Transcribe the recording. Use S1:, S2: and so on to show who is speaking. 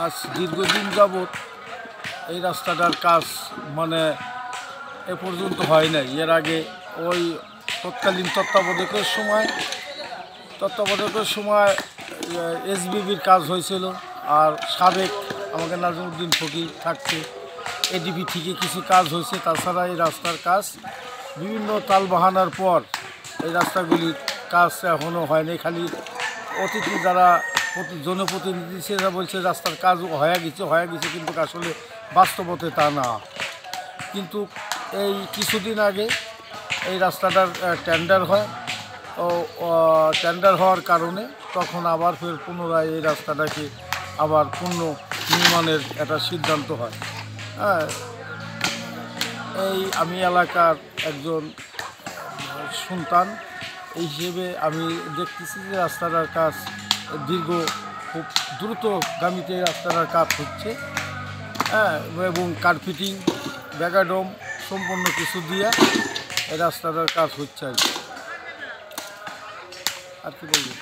S1: আজ দীর্ঘদিন যাবৎ এই রাস্তাটার কাজ মানে এ পর্যন্ত হয় নাই। এর আগে ওই তৎকালীন তত্ত্বাবধায়কের সময় এসবিবির কাজ হয়েছিল, আর সাবেক আমাকে নাজমুদ্দিন ফকির থাকছে এডিবি থেকে কিছু কাজ হয়েছে। তাছাড়া এই রাস্তার কাজ বিভিন্ন তালবাহানার পর এই রাস্তাগুলির কাজ এখনও হয়নি। খালি অতিথি যারা জনপ্রতিনিধি সেরা বলছে রাস্তার কাজ হয়ে গেছে, কিন্তু আসলে বাস্তবতে তা না। কিন্তু এই কিছুদিন আগে এই রাস্তাটার টেন্ডার হয়, ও টেন্ডার হওয়ার কারণে তখন আবার ফের পুনরায় এই রাস্তাটাকে আবার পুনর্নির্মাণের একটা সিদ্ধান্ত হয়। হ্যাঁ, এই আমি এলাকার একজন সন্তান এই হিসেবে আমি দেখতেছি যে রাস্তাটার কাজ খুব দ্রুতগামীতে রাস্তাটার কাজ হচ্ছে। হ্যাঁ, এবং কার্পেটিং ব্যাগাডোম সম্পূর্ণ কিছু দিয়ে এই রাস্তাটার কাজ হচ্ছে আর কি বলবো।